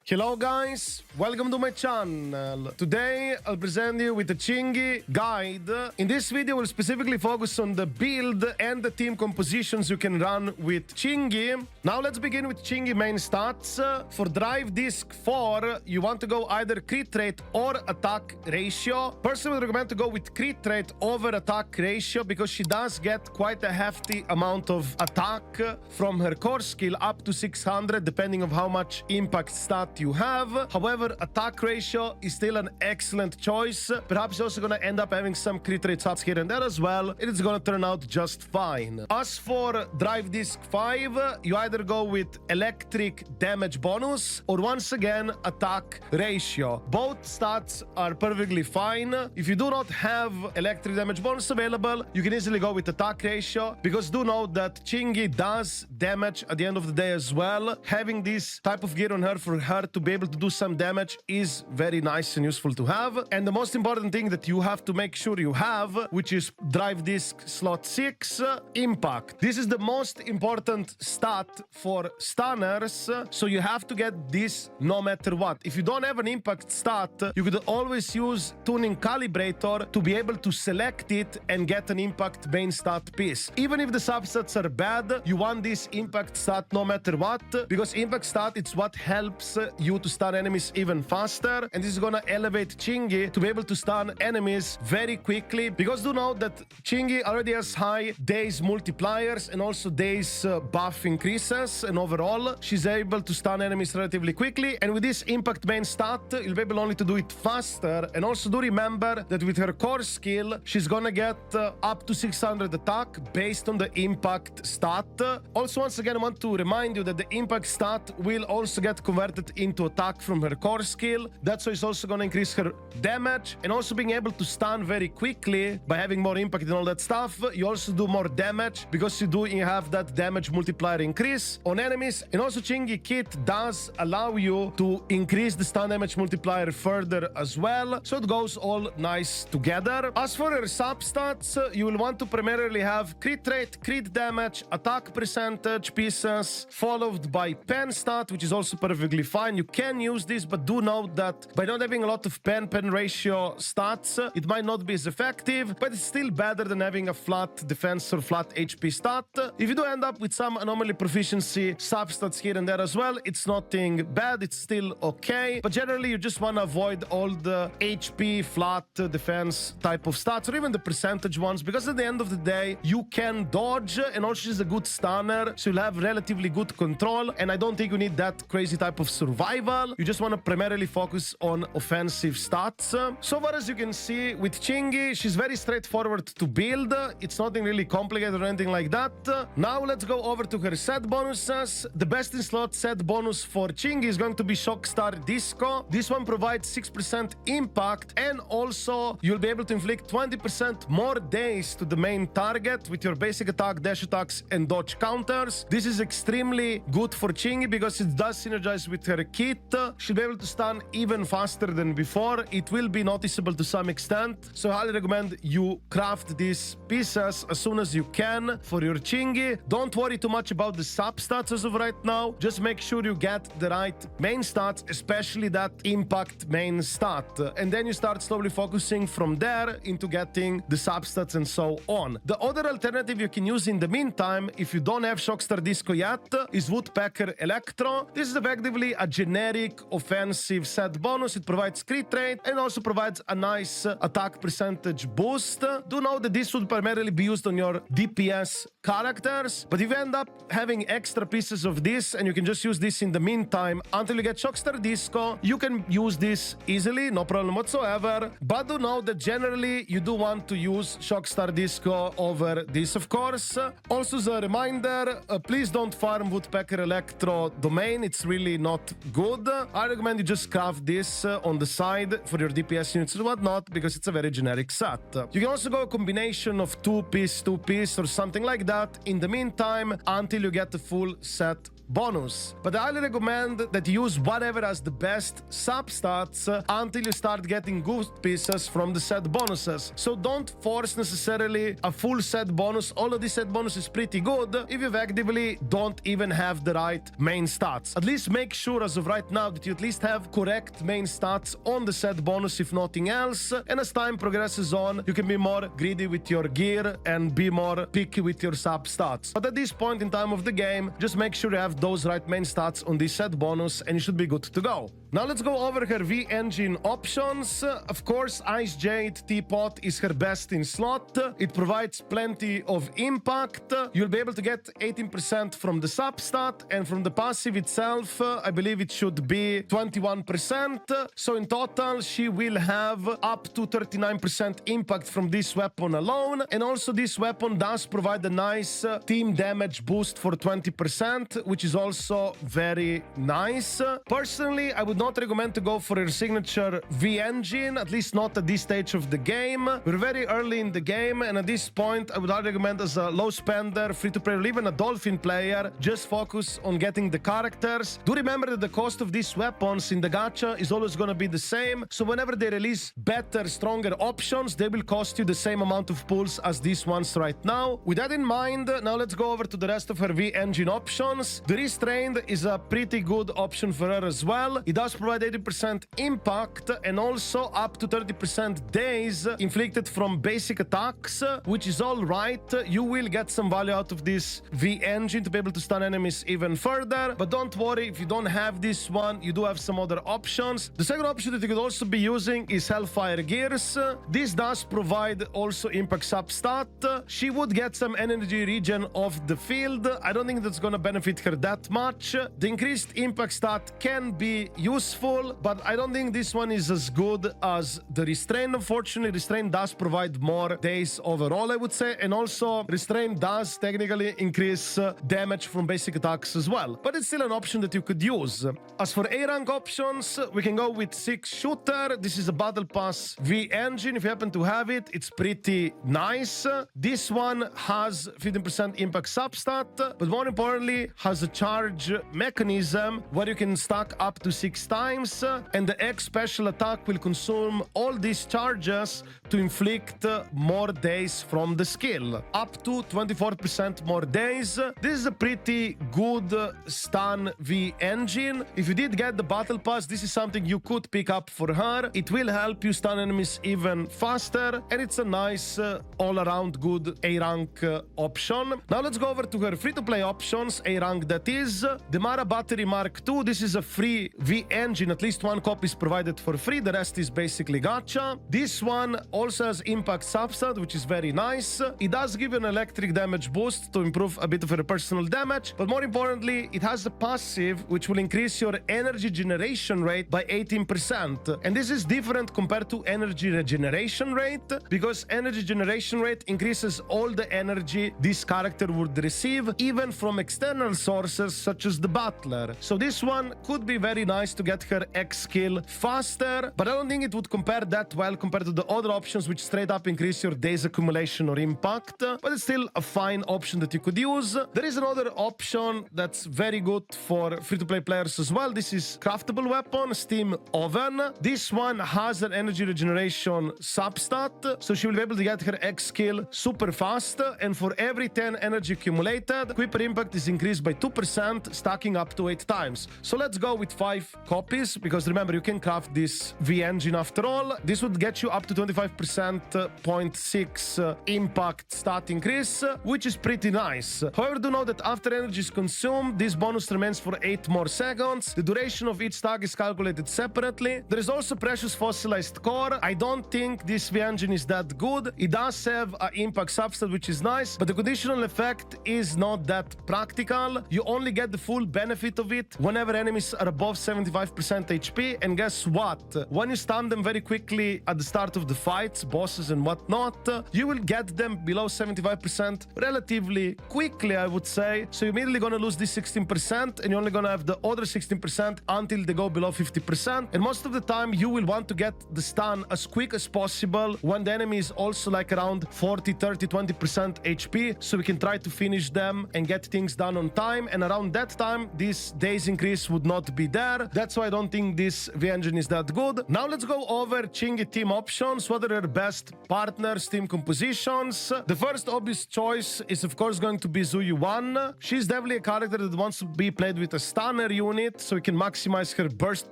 Hello guys, welcome to my channel. Today I'll present you with the Qingyi guide. In this video we'll specifically focus on the build and the team compositions you can run with Qingyi. Now let's begin with Qingyi main stats. For drive disc 4, you want to go either crit rate or attack ratio. Personally I would recommend to go with crit rate over attack ratio because she does get quite a hefty amount of attack from her core skill, up to 600 depending on how much impact stat you have. However, attack ratio is still an excellent choice. Perhaps you're also gonna end up having some crit rate stats here and there as well. It is gonna turn out just fine. As for drive disc 5, you either go with electric damage bonus or once again attack ratio. Both stats are perfectly fine. If you do not have electric damage bonus available, you can easily go with attack ratio, because do know that Qingyi does damage at the end of the day as well. Having this type of gear on her for her to be able to do some damage is very nice and useful to have. And the most important thing that you have to make sure you have, which is drive disc slot 6, impact. This is the most important stat for stunners, so you have to get this no matter what. If you don't have an impact stat, you could always use tuning calibrator to be able to select it and get an impact main stat piece. Even if the substats are bad, you want this impact stat no matter what, because impact stat, it's what helps you to stun enemies even faster, and this is gonna elevate Qingyi to be able to stun enemies very quickly, because do know that Qingyi already has high days multipliers and also days buff increases, and overall she's able to stun enemies relatively quickly. And with this impact main stat, you'll be able only to do it faster. And also do remember that with her core skill, she's gonna get up to 600 attack based on the impact stat. Also, once again, I want to remind you that the impact stat will also get converted into attack from her core skill. That's why it's also going to increase her damage, and also being able to stun very quickly by having more impact and all that stuff. You also do more damage because you have that damage multiplier increase on enemies. And also Qingyi kit does allow you to increase the stun damage multiplier further as well, so it goes all nice together. As for her substats, you will want to primarily have crit rate, crit damage, attack percentage pieces, followed by pen stat, which is also perfectly fine. You can use this, but do note that by not having a lot of pen ratio stats, it might not be as effective, but it's still better than having a flat defense or flat HP stat. If you do end up with some anomaly proficiency substats here and there as well, it's nothing bad, it's still okay. But generally, you just want to avoid all the HP, flat defense type of stats, or even the percentage ones, because at the end of the day, you can dodge, and also she's a good stunner, so you'll have relatively good control, and I don't think you need that crazy type of survival. You just want to primarily focus on offensive stats. So far as you can see with Qingyi, she's very straightforward to build. It's nothing really complicated or anything like that. Now let's go over to her set bonuses. The best in slot set bonus for Qingyi is going to be Shockstar Disco. This one provides 6% impact, and also you'll be able to inflict 20% more days to the main target with your basic attack, dash attacks, and dodge counters. This is extremely good for Qingyi because it does synergize with her kit. She'll be able to stun even faster than before. It will be noticeable to some extent, so I highly recommend you craft these pieces as soon as you can for your Qingyi. Don't worry too much about the substats as of right now. Just make sure you get the right main stats, especially that impact main stat, and then you start slowly focusing from there into getting the substats and so on. The other alternative you can use in the meantime, if you don't have Shockstar Disco yet, is Woodpecker Electro. This is effectively a generic offensive set bonus. It provides crit rate and also provides a nice attack percentage boost. Do know that this would primarily be used on your DPS characters, but if you end up having extra pieces of this and you can just use this in the meantime until you get Shockstar Disco, you can use this easily, no problem whatsoever. But do know that generally you do want to use Shockstar Disco over this, of course. Also, as a reminder, please don't farm Woodpecker Electro domain. It's really not good. I recommend you just craft this on the side for your DPS units and whatnot, because it's a very generic set. You can also go a combination of 2-piece, 2-piece, or something like that in the meantime until you get the full set bonus. But I highly recommend that you use whatever has the best substats until you start getting good pieces from the set bonuses. So don't force necessarily a full set bonus, although this set bonus is pretty good if you effectively don't even have the right main stats. At least make sure as of right now that you at least have correct main stats on the set bonus, if nothing else. And as time progresses on, you can be more greedy with your gear and be more picky with your sub stats. But at this point in time of the game, just make sure you have those right main stats on this set bonus and you should be good to go. Now let's go over her V-engine options. Of course, Ice Jade Teapot is her best in slot. It provides plenty of impact. You'll be able to get 18% from the substat, and from the passive itself, I believe it should be 21%. So in total, she will have up to 39% impact from this weapon alone. And also this weapon does provide a nice team damage boost for 20%, which is also very nice. Personally, I would not recommend to go for her signature V-engine, at least not at this stage of the game. We're very early in the game, and at this point, I would highly recommend as a low spender, free-to-play, or even a dolphin player, just focus on getting the characters. Do remember that the cost of these weapons in the gacha is always going to be the same, so whenever they release better, stronger options, they will cost you the same amount of pulls as these ones right now. With that in mind, now let's go over to the rest of her V-engine options. The Restrained is a pretty good option for her as well. It does provide 80% impact and also up to 30% days inflicted from basic attacks, which is all right. You will get some value out of this V-engine to be able to stun enemies even further, but don't worry if you don't have this one, you do have some other options. The second option that you could also be using is Hellfire Gears. This does provide also impact substat. She would get some energy regen off the field. I don't think that's gonna benefit her that much. The increased impact stat can be useful, but I don't think this one is as good as the Restraint. Unfortunately, Restraint does provide more days overall, I would say, and also Restraint does technically increase damage from basic attacks as well, but it's still an option that you could use. As for A-rank options, we can go with 6 Shooter. This is a Battle Pass V-engine. If you happen to have it, it's pretty nice. This one has 15% impact substat, but more importantly, has a charge mechanism where you can stack up to 6 times, and the X special attack will consume all these charges to inflict more days from the skill. Up to 24% more days. This is a pretty good stun V-engine. If you did get the Battle Pass, this is something you could pick up for her. It will help you stun enemies even faster, and it's a nice all-around good A-rank option. Now let's go over to her free-to-play options, A-rank that is. The Mara Battery Mark II, this is a free V-engine. At least one copy is provided for free. The rest is basically gacha. This one also has impact substat, which is very nice. It does give an electric damage boost to improve a bit of her personal damage, but more importantly, it has a passive which will increase your energy generation rate by 18%. And this is different compared to energy regeneration rate, because energy generation rate increases all the energy this character would receive, even from external sources such as the Butler. So this one could be very nice to get her X skill faster, but I don't think it would compare that well compared to the other options which straight up increase your days accumulation or impact, but it's still a fine option that you could use. There is another option that's very good for free-to-play players as well. This is Craftable Weapon, Steam Oven. This one has an energy regeneration substat, so she will be able to get her X skill super fast, and for every 10 energy accumulated, Equiper Impact is increased by 2%, stacking up to 8 times. So let's go with 5 copies, because remember, you can craft this V-engine after all. This would get you up to 25% 0.6 impact stat increase, which is pretty nice. However, do know that after energy is consumed, this bonus remains for 8 more seconds. The duration of each stack is calculated separately. There is also Precious Fossilized Core. I don't think this V-engine is that good. It does have an impact substat, which is nice, but the conditional effect is not that practical. You only get the full benefit of it whenever enemies are above 75% HP, and guess what? When you stun them very quickly at the start of the fights, bosses and whatnot, you will get them below 75% relatively quickly, I would say. So you're immediately gonna lose this 16%, and you're only gonna have the other 16% until they go below 50%. And most of the time, you will want to get the stun as quick as possible when the enemy is also like around 40, 30, 20% HP, so we can try to finish them and get things done on time and around that time, this days increase would not be there. That's why I don't think this V-engine is that good. Now let's go over Qingyi team options. What are her best partners, team compositions? The first obvious choice is of course going to be Zuyuan. She's definitely a character that wants to be played with a stunner unit, so you can maximize her burst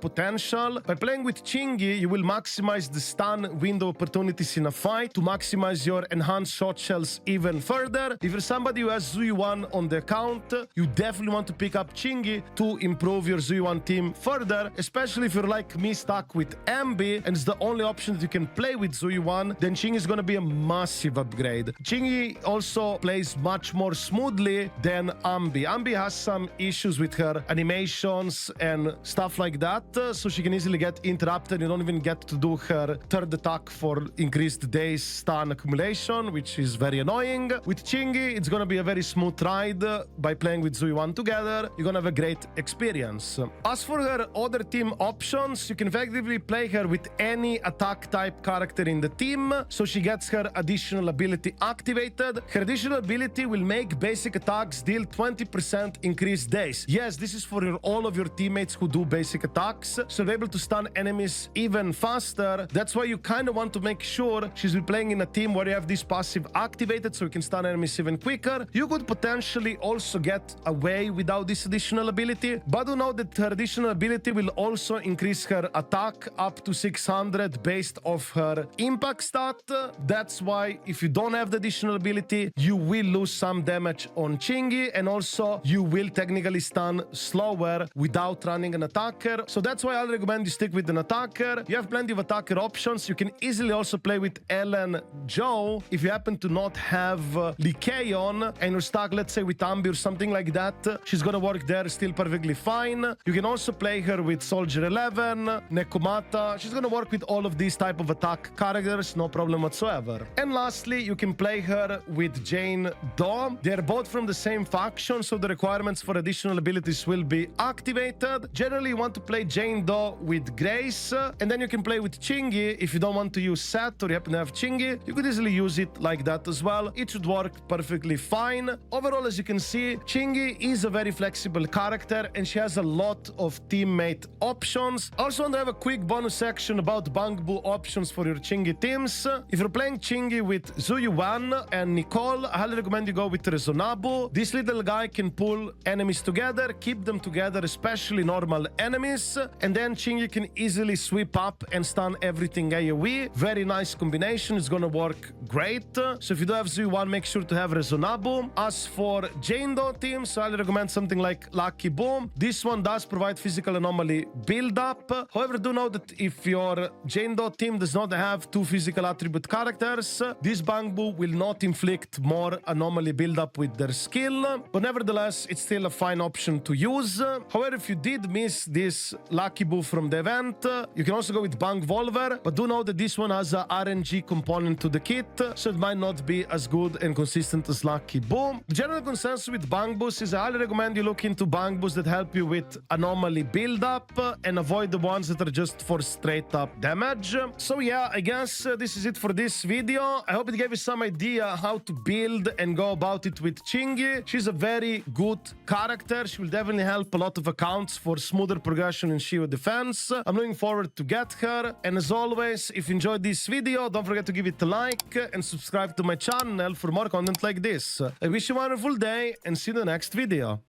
potential. By playing with Qingyi, you will maximize the stun window opportunities in a fight to maximize your enhanced shot shells even further. If you're somebody who has Zuyuan on the account, you definitely want to pick up Qingyi to improve your Zuyuan team further, especially if you're like me stuck with Ambi and it's the only option that you can play with Zuyuan, then Qingyi is going to be a massive upgrade. Qingyi also plays much more smoothly than Ambi. Ambi has some issues with her animations and stuff like that, so she can easily get interrupted. You don't even get to do her third attack for increased days stun accumulation, which is very annoying. With Qingyi, it's going to be a very smooth ride. By playing with Zuyuan together, you're going to have a great experience. As for her other team options, you can effectively play her with any attack type character in the team, so she gets her additional ability activated. Her additional ability will make basic attacks deal 20% increased days. Yes, this is for all of your teammates who do basic attacks, so you're able to stun enemies even faster. That's why you kind of want to make sure she's playing in a team where you have this passive activated, so you can stun enemies even quicker. You could potentially also get away without this additional ability, but do know that her additional ability will also increase her attack up to 600 based off her impact stat. That's why if you don't have the additional ability, you will lose some damage on Qingyi, and also you will technically stun slower without running an attacker. So that's why I'll recommend you stick with an attacker. You have plenty of attacker options. You can easily also play with Ellen Joe if you happen to not have Lycaon and you're stuck, let's say, with Ambi or something like that. She's gonna work there still perfectly fine. You can also play her with Soldier 11, Nekomata. She's gonna work with all of these type of attack characters, no problem whatsoever. And lastly, you can play her with Jane Doe. They're both from the same faction, so the requirements for additional abilities will be activated. Generally, you want to play Jane Doe with Grace, and then you can play with Qingyi. If you don't want to use Set or you happen to have Qingyi, you could easily use it like that as well. It should work perfectly fine. Overall, as you can see, Qingyi is a very flexible character and she has a lot of teammate options. Also want to have a quick bonus section about Bangboo options for your Qingyi teams. If you're playing Qingyi with Zuyuan and Nicole, I highly recommend you go with Rezonabu. This little guy can pull enemies together, keep them together, especially normal enemies, and then Qingyi can easily sweep up and stun everything AoE. Very nice combination. It's gonna work great. So if you do have Zuyuan, make sure to have Rezonabu. As for Jane Doe teams, I highly recommend something like Lucky Boom. This one does provide physical anomaly build up. However, do know that if your Jane Doe team does not have two physical attribute characters, this Bangboo will not inflict more anomaly build up with their skill, but nevertheless, it's still a fine option to use. However, if you did miss this Lucky Boo from the event, you can also go with Bang Volver, but do know that this one has a RNG component to the kit, so it might not be as good and consistent as Lucky Boo. The general consensus with Bangboos is I highly recommend you look into Bangboos that help you with anomaly build up and avoid the ones that are just for straight up damage. So yeah, I guess this is it for this video. I hope it gave you some idea how to build and go about it with Qingyi. She's a very good character. She will definitely help a lot of accounts for smoother progression in Shio defense. I'm looking forward to get her. And as always, if you enjoyed this video, don't forget to give it a like and subscribe to my channel for more content like this. I wish you a wonderful day and see you in the next video.